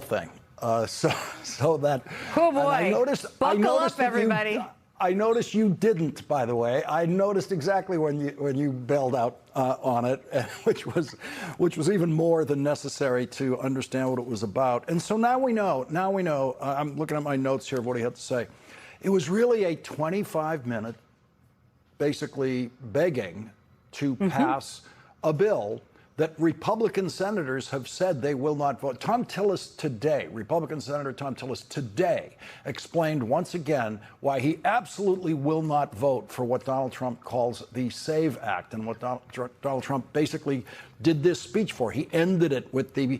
thing. So that. Oh boy! I noticed. Buckle up, everybody. I noticed you didn't, by the way. I noticed exactly when you bailed out on it, which was even more than necessary to understand what it was about. And so now we know. Now we know. I'm looking at my notes here of what he had to say. It was really a 25-minute, basically begging to pass a bill that Republican senators have said they will not vote. Tom Tillis today, Republican Senator Tom Tillis today, explained once again why he absolutely will not vote for what Donald Trump calls the SAVE Act and what Donald Trump basically did this speech for. He ended it with the,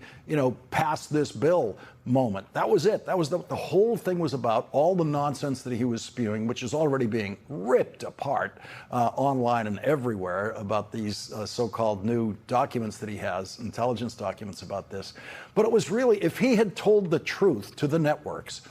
pass this bill moment. That was it. That was the whole thing was about, all the nonsense that he was spewing, which is already being ripped apart online and everywhere about these so-called new documents that he has, intelligence documents about this. But it was really, if he had told the truth to the networks,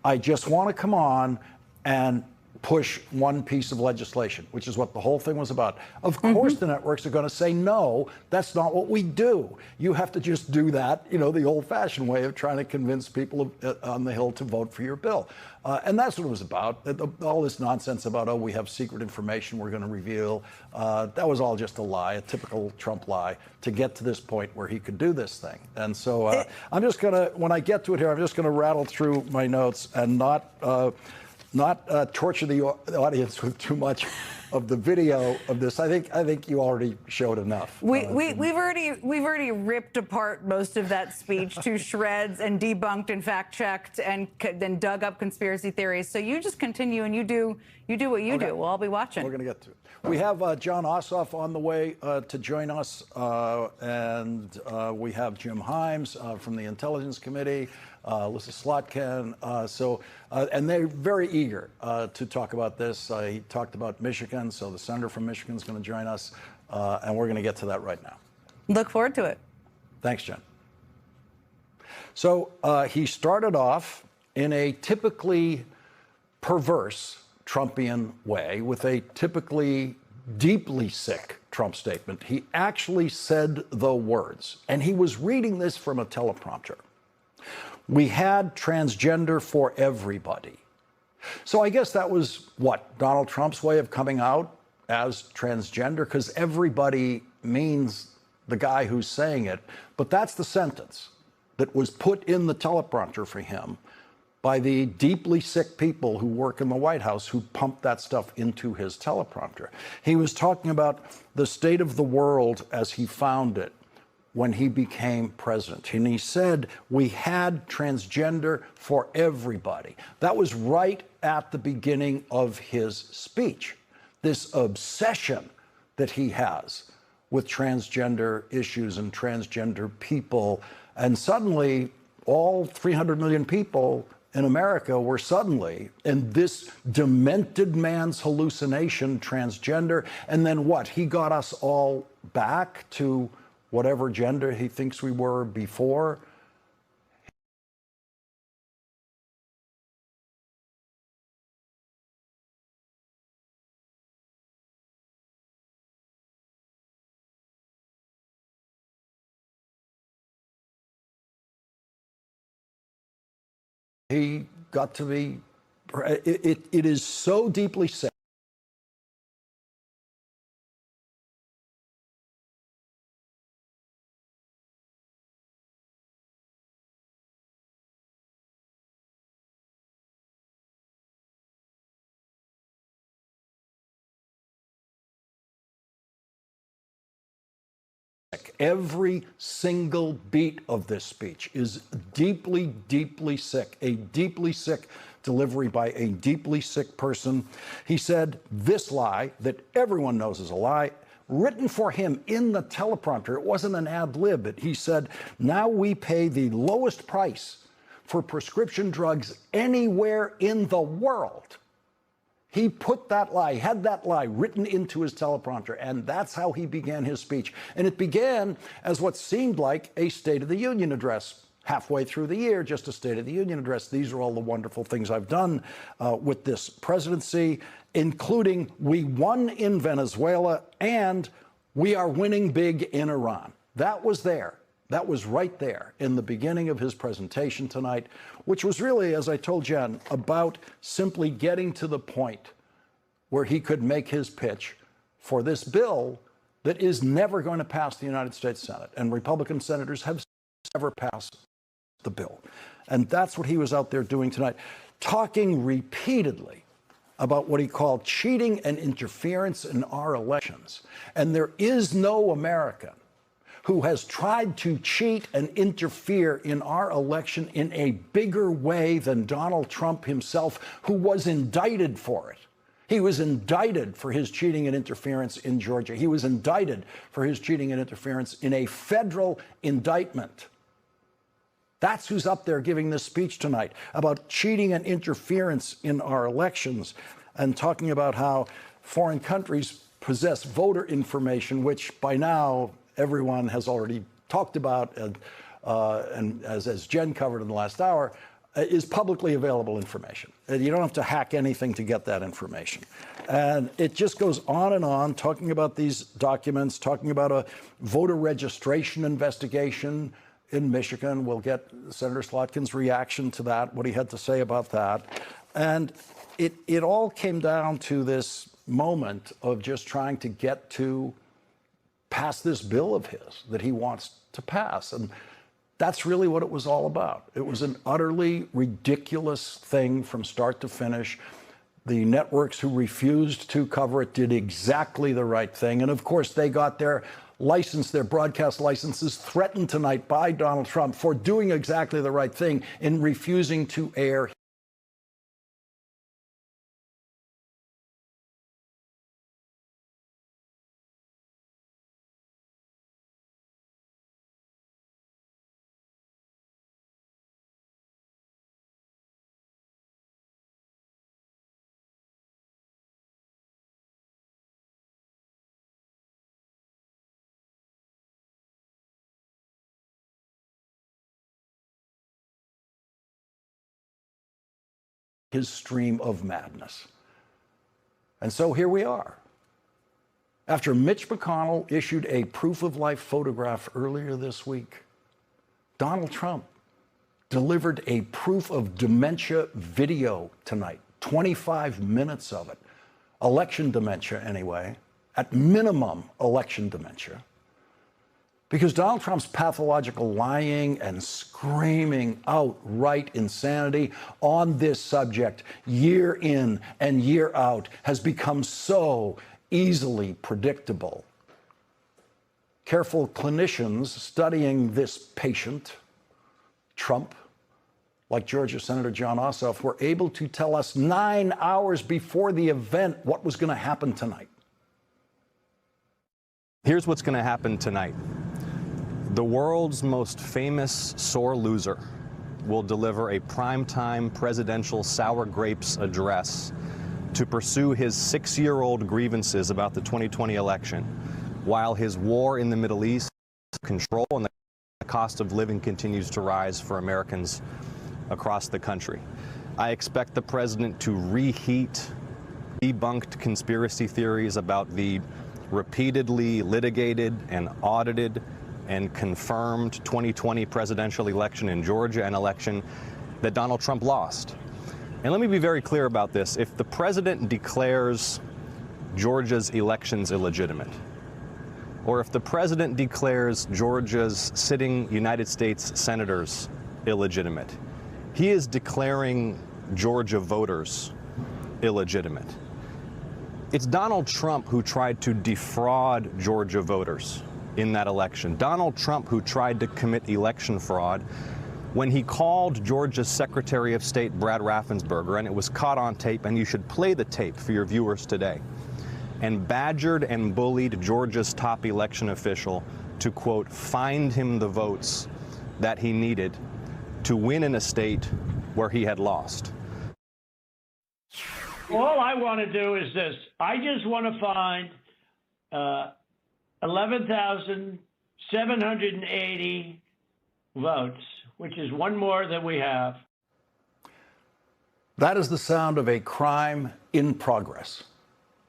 I just want to come on and push one piece of legislation, which is what the whole thing was about. Of course, the networks are going to say, no, that's not what we do. You have to just do that, the old-fashioned way of trying to convince people on the Hill to vote for your bill. And that's what it was about. All this nonsense about, oh, we have secret information we're going to reveal. That was all just a lie, a typical Trump lie, to get to this point where he could do this thing. And so I'm just going to, when I get to it here, I'm just going to rattle through my notes and not torture the audience with too much of the video of this. I think you already showed enough. We've already ripped apart most of that speech to shreds and debunked and fact-checked and then dug up conspiracy theories. So you just continue and you do what you do. We'll all be watching. We're going to get to it. We have John Ossoff on the way to join us, and we have Jim Himes from the Intelligence Committee, Lisa Slotkin. And they're very eager to talk about this. He talked about Michigan, so the senator from Michigan is going to join us, and we're going to get to that right now. Look forward to it. Thanks, Jen. So he started off in a typically perverse Trumpian way with a typically deeply sick Trump statement. He actually said the words, and he was reading this from a teleprompter. We had transgender for everybody. So I guess that was what, Donald Trump's way of coming out as transgender, because everybody means the guy who's saying it. But that's the sentence that was put in the teleprompter for him by the deeply sick people who work in the White House who pumped that stuff into his teleprompter. He was talking about the state of the world as he found it when he became president. And he said, we had transgender for everybody. That was right at the beginning of his speech. This obsession that he has with transgender issues and transgender people. And suddenly, all 300 million people in America were suddenly in this demented man's hallucination, transgender. And then what? He got us all back to whatever gender he thinks we were before. He got to be, it is so deeply sick. Every single beat of this speech is deeply, deeply sick, a deeply sick delivery by a deeply sick person. He said this lie that everyone knows is a lie, written for him in the teleprompter. It wasn't an ad lib. He said, now we pay the lowest price for prescription drugs anywhere in the world. He put that lie, had that lie written into his teleprompter, and that's how he began his speech. And it began as what seemed like a State of the Union address. Halfway through the year, just a State of the Union address. These are all the wonderful things I've done with this presidency, including we won in Venezuela and we are winning big in Iran. That was there. That was right there in the beginning of his presentation tonight, which was really, as I told Jen, about simply getting to the point where he could make his pitch for this bill that is never going to pass the United States Senate. And Republican senators have never passed the bill. And that's what he was out there doing tonight, talking repeatedly about what he called cheating and interference in our elections. And there is no American who has tried to cheat and interfere in our election in a bigger way than Donald Trump himself, who was indicted for it. He was indicted for his cheating and interference in Georgia. He was indicted for his cheating and interference in a federal indictment. That's who's up there giving this speech tonight about cheating and interference in our elections and talking about how foreign countries possess voter information, which by now everyone has already talked about, and as Jen covered in the last hour, is publicly available information. You don't have to hack anything to get that information. And it just goes on, talking about these documents, talking about a voter registration investigation in Michigan. We'll get Senator Slotkin's reaction to that, what he had to say about that. And it all came down to this moment of just trying to get to pass this bill of his that he wants to pass. And that's really what it was all about. It was an utterly ridiculous thing from start to finish. The networks who refused to cover it did exactly the right thing. And of course, they got their license, their broadcast licenses threatened tonight by Donald Trump for doing exactly the right thing in refusing to air his stream of madness. And so here we are. After Mitch McConnell issued a proof of life photograph earlier this week, Donald Trump delivered a proof of dementia video tonight, 25 minutes of it. Election dementia, anyway, at minimum election dementia. Because Donald Trump's pathological lying and screaming outright insanity on this subject year in and year out has become so easily predictable. Careful clinicians studying this patient, Trump, like Georgia Senator John Ossoff, were able to tell us 9 hours before the event what was going to happen tonight. Here's what's going to happen tonight. The world's most famous sore loser will deliver a primetime presidential sour grapes address to pursue his 6-year-old grievances about the 2020 election, while his war in the Middle East control and the cost of living continues to rise for Americans across the country. I expect the president to reheat debunked conspiracy theories about the repeatedly litigated and audited and confirmed 2020 presidential election in Georgia, an election that Donald Trump lost. And let me be very clear about this. If the president declares Georgia's elections illegitimate, or if the president declares Georgia's sitting United States senators illegitimate, he is declaring Georgia voters illegitimate. It's Donald Trump who tried to defraud Georgia voters in that election. Donald Trump who tried to commit election fraud when he called Georgia's Secretary of State, Brad Raffensperger, and it was caught on tape, and you should play the tape for your viewers today, and badgered and bullied Georgia's top election official to, quote, find him the votes that he needed to win in a state where he had lost. All I want to do is this. I just want to find 11,780 votes, which is one more than we have. That is the sound of a crime in progress.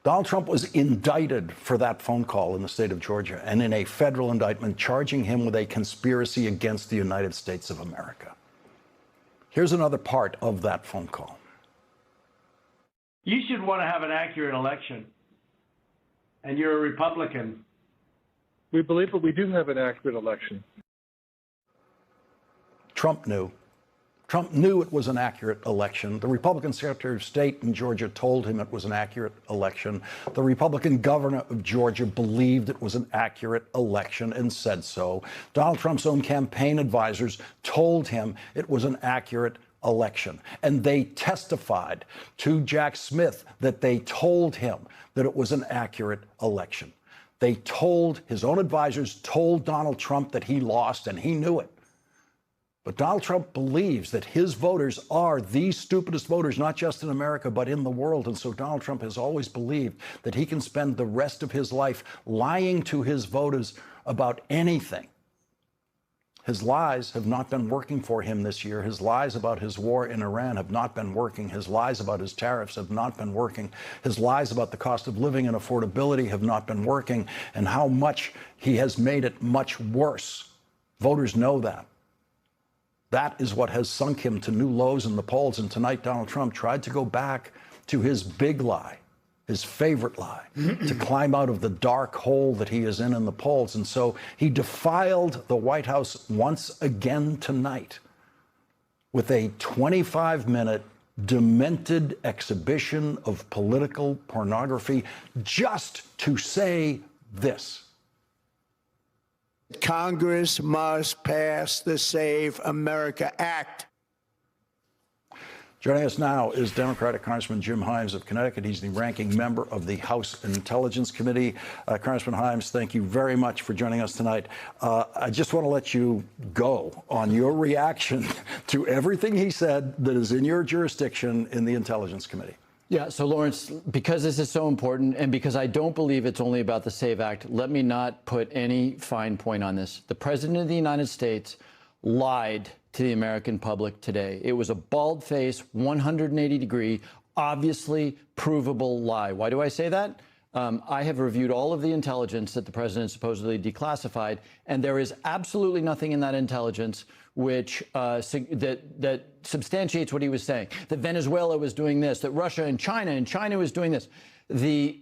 Donald Trump was indicted for that phone call in the state of Georgia and in a federal indictment charging him with a conspiracy against the United States of America. Here's another part of that phone call. You should want to have an accurate election. And you're a Republican. We believe that we do have an accurate election. Trump knew. Trump knew it was an accurate election. The Republican Secretary of State in Georgia told him it was an accurate election. The Republican governor of Georgia believed it was an accurate election and said so. Donald Trump's own campaign advisors told him it was an accurate election. And they testified to Jack Smith that they told him that it was an accurate election. They told, his own advisors told Donald Trump that he lost, and he knew it. But Donald Trump believes that his voters are the stupidest voters, not just in America, but in the world. And so Donald Trump has always believed that he can spend the rest of his life lying to his voters about anything. His lies have not been working for him this year. His lies about his war in Iran have not been working. His lies about his tariffs have not been working. His lies about the cost of living and affordability have not been working. And how much he has made it much worse. Voters know that. That is what has sunk him to new lows in the polls. And tonight, Donald Trump tried to go back to his big lie, his favorite lie, to climb out of the dark hole that he is in the polls. And so he defiled the White House once again tonight with a 25-minute demented exhibition of political pornography just to say this. Congress must pass the Save America Act. Joining us now is Democratic Congressman Jim Himes of Connecticut. He's the ranking member of the House Intelligence Committee. Congressman Himes, thank you very much for joining us tonight. I just want to let you go on your reaction to everything he said that is in your jurisdiction in the Intelligence Committee. Yeah, so Lawrence, because this is so important and because I don't believe it's only about the SAVE Act, let me not put any fine point on this. The President of the United States lied to the American public today. It was a bald-faced, 180-degree, obviously provable lie. Why do I say that? I have reviewed all of the intelligence that the president supposedly declassified, and there is absolutely nothing in that intelligence which that substantiates what he was saying. That Venezuela was doing this, that Russia and China was doing this. The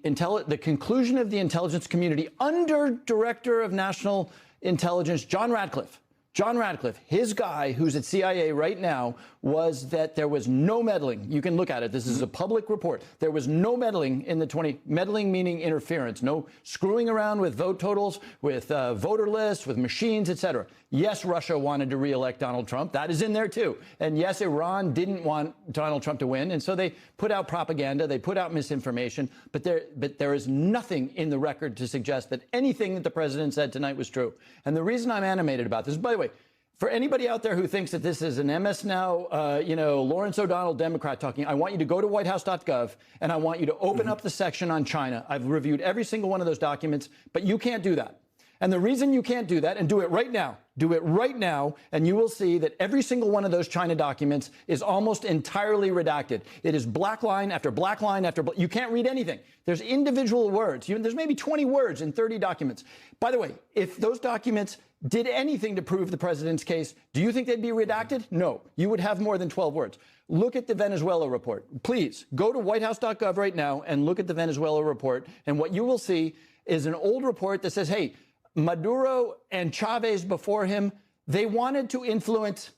conclusion of the intelligence community under Director of National Intelligence, John Ratcliffe, his guy who's at CIA right now, was that there was no meddling. You can look at it. This is a public report. There was no meddling in the meddling meaning interference, no screwing around with vote totals, with voter lists, with machines, etc. Yes, Russia wanted to reelect Donald Trump. That is in there too. And yes, Iran didn't want Donald Trump to win. And so they put out propaganda. They put out misinformation. But there is nothing in the record to suggest that anything that the president said tonight was true. And the reason I'm animated about this, by the way, for anybody out there who thinks that this is an MSNOW, Lawrence O'Donnell Democrat talking, I want you to go to whitehouse.gov and I want you to open up the section on China. I've reviewed every single one of those documents, but you can't do that. And the reason you can't do that, and do it right now, and you will see that every single one of those China documents is almost entirely redacted. It is black line after black line after black. You can't read anything. There's individual words. There's maybe 20 words in 30 documents. By the way, if those documents did anything to prove the president's case, do you think they'd be redacted? No. You would have more than 12 words. Look at the Venezuela report. Please go to whitehouse.gov right now and look at the Venezuela report. And what you will see is an old report that says, hey, Maduro and Chavez before him, they wanted to influence,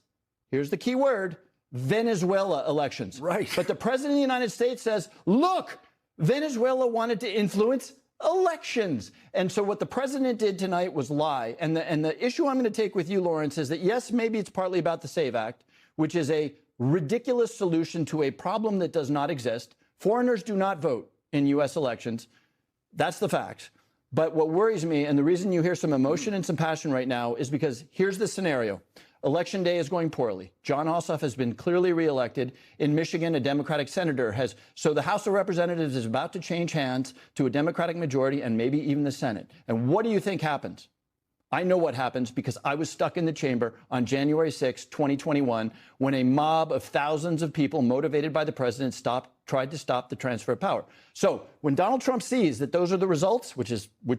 here's the key word, Venezuela elections. Right. But the president of the United States says, look, Venezuela wanted to influence elections. And so what the president did tonight was lie. And the issue I'm going to take with you, Lawrence, is that, yes, maybe it's partly about the SAVE Act, which is a ridiculous solution to a problem that does not exist. Foreigners do not vote in U.S. elections. That's the fact. But what worries me, and the reason you hear some emotion and some passion right now, is because here's the scenario. Election day is going poorly. John Ossoff has been clearly reelected. In Michigan, a Democratic senator has. So the House of Representatives is about to change hands to a Democratic majority and maybe even the Senate. And what do you think happens? I know what happens because I was stuck in the chamber on January 6, 2021, when a mob of thousands of people motivated by the president tried to stop the transfer of power. So when Donald Trump sees that those are the results, which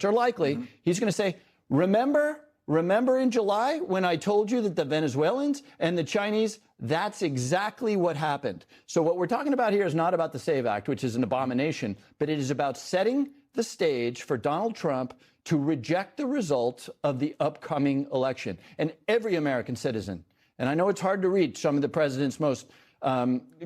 are likely, he's going to say, remember in July when I told you that the Venezuelans and the Chinese, that's exactly what happened. So what we're talking about here is not about the SAVE Act, which is an abomination, but it is about setting the stage for Donald Trump to reject the results of the upcoming election. And every American citizen, and I know it's hard to reach some of the president's most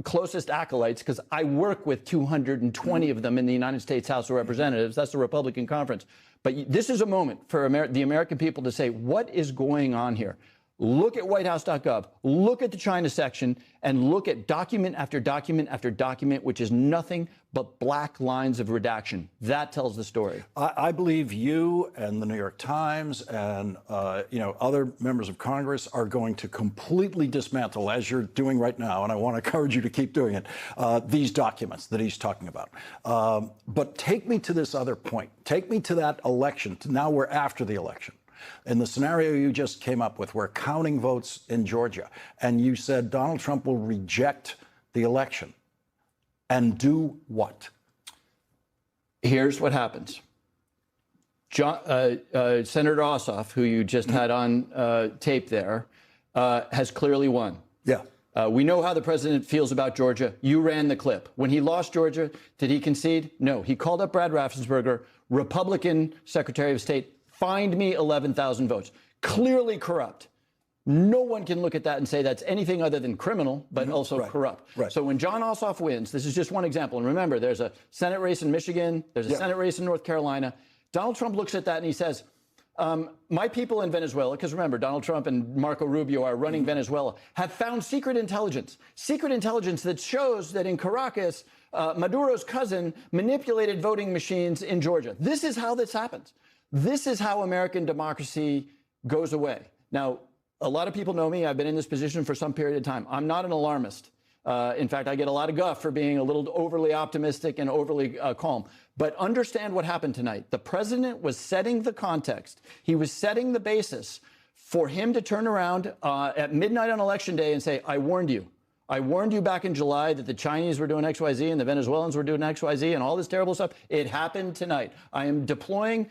closest acolytes, because I work with 220 of them in the United States House of Representatives. That's the Republican conference. But this is a moment for the American people to say, what is going on here? Look at whitehouse.gov, look at the China section, and look at document after document after document, which is nothing but black lines of redaction. That tells the story. I believe you and the New York Times and other members of Congress are going to completely dismantle, as you're doing right now, and I want to encourage you to keep doing it, these documents that he's talking about. But take me to this other point. Take me to that election. Now we're after the election. In the scenario you just came up with, we're counting votes in Georgia, and you said Donald Trump will reject the election. And do what? Here's what happens. Senator Ossoff, who you just had on tape there, has clearly won. Yeah. We know how the president feels about Georgia. You ran the clip. When he lost Georgia, did he concede? No. He called up Brad Raffensperger, Republican Secretary of State, find me 11,000 votes. Clearly corrupt. No one can look at that and say that's anything other than criminal, but also corrupt. Right. So when John Ossoff wins, this is just one example. And remember, there's a Senate race in Michigan. There's a Senate race in North Carolina. Donald Trump looks at that and he says, my people in Venezuela, because remember, Donald Trump and Marco Rubio are running Venezuela, have found secret intelligence that shows that in Caracas, Maduro's cousin manipulated voting machines in Georgia. This is how this happens. This is how American democracy goes away. Now, a lot of people know me. I've been in this position for some period of time. I'm not an alarmist. In fact, I get a lot of guff for being a little overly optimistic and overly calm. But understand what happened tonight. The president was setting the context. He was setting the basis for him to turn around at midnight on Election Day and say, I warned you. I warned you back in July that the Chinese were doing XYZ and the Venezuelans were doing XYZ and all this terrible stuff. It happened tonight. I am deploying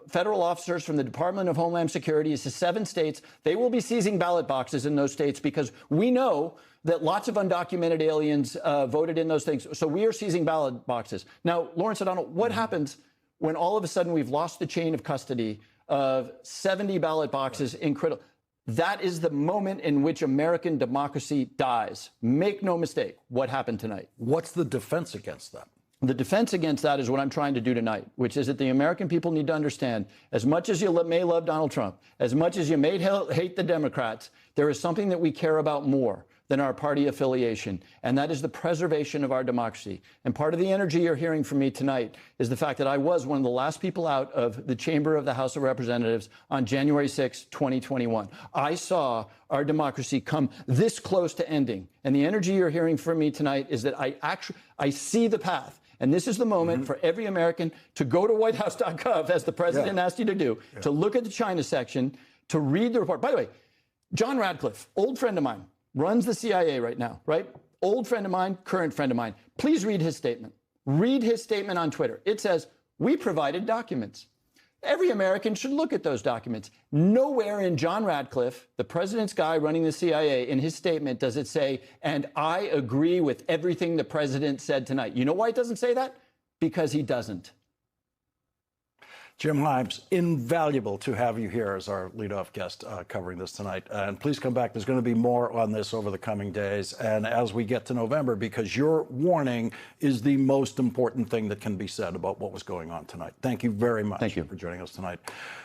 federal officers from the Department of Homeland Security to 7 states. They will be seizing ballot boxes in those states because we know that lots of undocumented aliens voted in those things. So we are seizing ballot boxes. Now, Lawrence O'Donnell, what happens when all of a sudden we've lost the chain of custody of 70 ballot boxes in critical? That is the moment in which American democracy dies. Make no mistake. What happened tonight? What's the defense against that? The defense against that is what I'm trying to do tonight, which is that the American people need to understand, as much as you may love Donald Trump, as much as you may hate the Democrats, there is something that we care about more than our party affiliation, and that is the preservation of our democracy. And part of the energy you're hearing from me tonight is the fact that I was one of the last people out of the chamber of the House of Representatives on January 6, 2021. I saw our democracy come this close to ending. And the energy you're hearing from me tonight is that I see the path. And this is the moment for every American to go to whitehouse.gov, as the president asked you to do, to look at the China section, to read the report. By the way, John Radcliffe, old friend of mine, runs the CIA right now, right? Old friend of mine, current friend of mine. Please read his statement. Read his statement on Twitter. It says, we provided documents. Every American should look at those documents. Nowhere in John Radcliffe, the president's guy running the CIA, in his statement does it say, and I agree with everything the president said tonight. You know why it doesn't say that? Because he doesn't. Jim Himes, invaluable to have you here as our leadoff guest covering this tonight. And please come back. There's going to be more on this over the coming days and as we get to November, because your warning is the most important thing that can be said about what was going on tonight. Thank you very much for joining us tonight.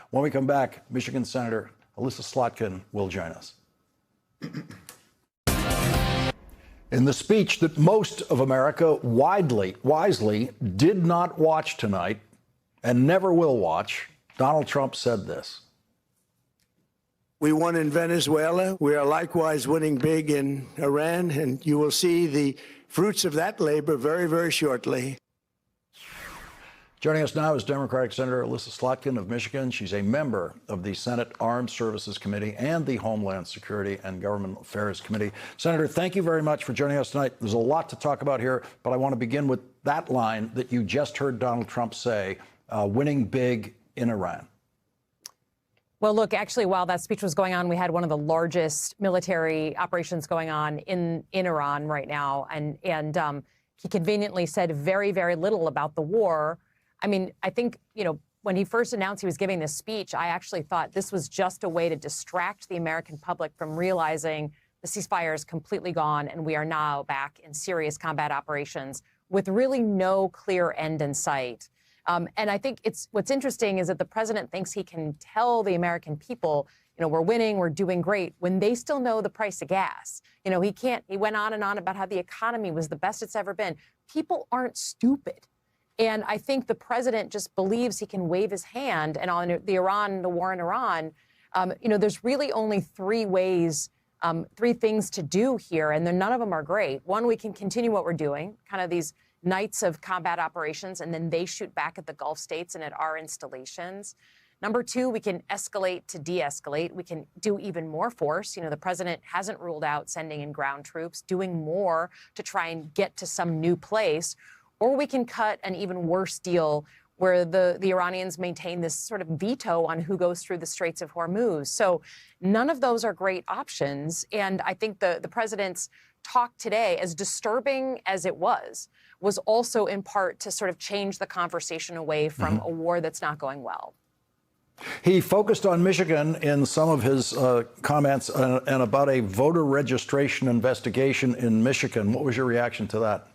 When we come back, Michigan Senator Elissa Slotkin will join us. In the speech that most of America wisely did not watch tonight, and never will watch, Donald Trump said this. We won in Venezuela. We are likewise winning big in Iran, and you will see the fruits of that labor very, very shortly. Joining us now is Democratic Senator Elissa Slotkin of Michigan. She's a member of the Senate Armed Services Committee and the Homeland Security and Government Affairs Committee. Senator, thank you very much for joining us tonight. There's a lot to talk about here, but I want to begin with that line that you just heard Donald Trump say, winning big in Iran. Well, look, actually, while that speech was going on, we had one of the largest military operations going on in Iran right now. And he conveniently said very, very little about the war. I mean, I think, when he first announced he was giving this speech, I actually thought this was just a way to distract the American public from realizing the ceasefire is completely gone and we are now back in serious combat operations with really no clear end in sight. And I think what's interesting is that the president thinks he can tell the American people, we're winning, we're doing great, when they still know the price of gas. He went on and on about how the economy was the best it's ever been. People aren't stupid. And I think the president just believes he can wave his hand. And on the war in Iran, there's really only three things to do here, and none of them are great. One, we can continue what we're doing, kind of these nights of combat operations, and then they shoot back at the Gulf states and at our installations. Number two, we can escalate to de-escalate. We can do even more force. The president hasn't ruled out sending in ground troops, doing more to try and get to some new place. Or we can cut an even worse deal where the Iranians maintain this sort of veto on who goes through the Straits of Hormuz. So none of those are great options. And I think the president's talk today, as disturbing as it was also in part to sort of change the conversation away from a war that's not going well. He focused on Michigan in some of his comments and about a voter registration investigation in Michigan. What was your reaction to that?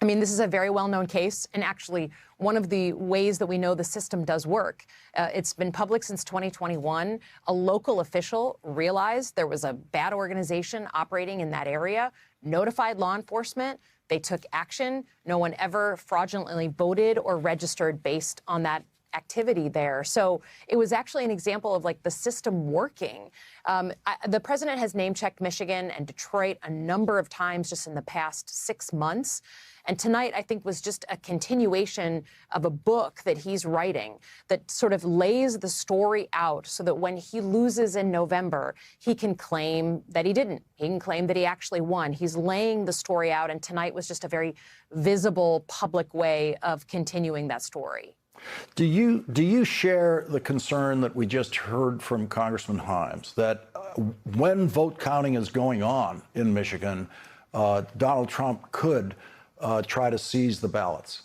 I mean, this is a very well-known case, and actually one of the ways that we know the system does work. It's been public since 2021. A local official realized there was a bad organization operating in that area, notified law enforcement. They took action. No one ever fraudulently voted or registered based on that activity there. So it was actually an example of the system working. The president has name-checked Michigan and Detroit a number of times just in the past 6 months. And tonight, I think, was just a continuation of a book that he's writing that sort of lays the story out so that when he loses in November, he can claim that he didn't. He can claim that he actually won. He's laying the story out, and tonight was just a very visible, public way of continuing that story. Do you share the concern that we just heard from Congressman Himes that when vote counting is going on in Michigan, Donald Trump could try to seize the ballots?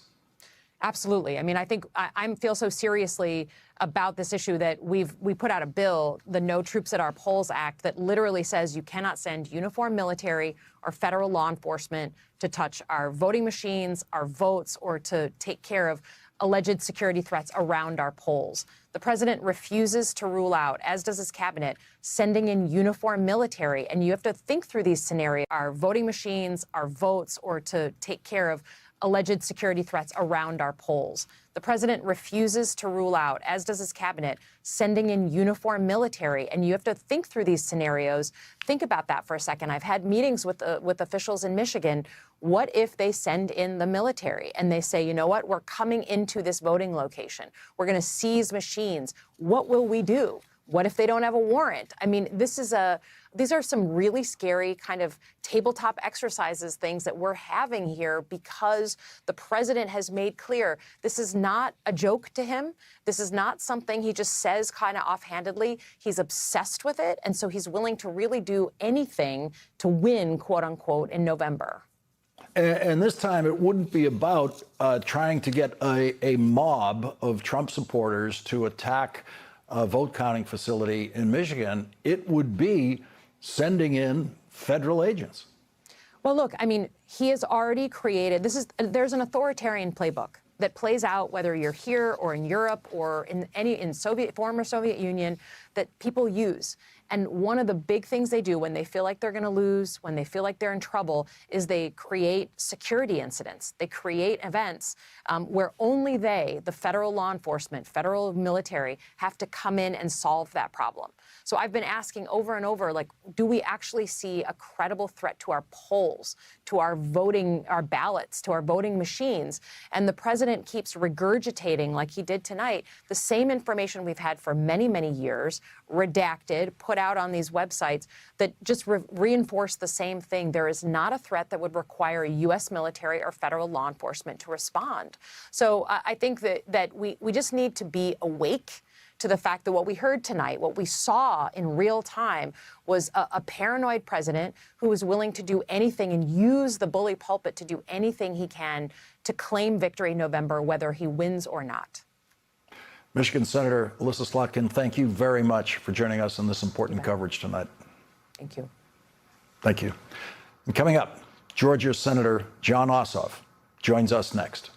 Absolutely. I mean, I think I feel so seriously about this issue that we put out a bill, the No Troops at Our Polls Act, that literally says you cannot send uniformed military or federal law enforcement to touch our voting machines, our votes, or to take care of alleged security threats around our polls. The president refuses to rule out, as does his cabinet, sending in uniformed military. And you have to think through these scenarios, our voting machines, our votes, or to take care of alleged security threats around our polls. The president refuses to rule out, as does his cabinet, sending in uniformed military. And you have to think through these scenarios. Think about that for a second. I've had meetings with officials in Michigan. What if they send in the military and they say, you know what, we're coming into this voting location. We're going to seize machines. What will we do? What if they don't have a warrant? I mean, these are some really scary kind of tabletop exercises, things that we're having here because the president has made clear this is not a joke to him. This is not something he just says kind of offhandedly. He's obsessed with it. And so he's willing to really do anything to win, quote unquote, in November. And this time it wouldn't be about trying to get a mob of Trump supporters to attack a vote counting facility in Michigan. It would be sending in federal agents. Well, look, I mean, he has already created, there's an authoritarian playbook that plays out whether you're here or in Europe or in former Soviet Union that people use. And one of the big things they do when they feel like they're going to lose, when they feel like they're in trouble, is they create security incidents. They create events where only they, the federal law enforcement, federal military, have to come in and solve that problem. So I've been asking over and over, like, do we actually see a credible threat to our polls, to our voting, our ballots, to our voting machines? And the president keeps regurgitating, like he did tonight, the same information we've had for many, many years, redacted, put out on these websites that just reinforce the same thing. There is not a threat that would require U.S. military or federal law enforcement to respond. So I think that we just need to be awake to the fact that what we heard tonight, what we saw in real time, was a paranoid president who was willing to do anything and use the bully pulpit to do anything he can to claim victory in November, whether he wins or not. Michigan Senator Elissa Slotkin, thank you very much for joining us on this important coverage tonight. Thank you. Thank you. And coming up, Georgia Senator Jon Ossoff joins us next.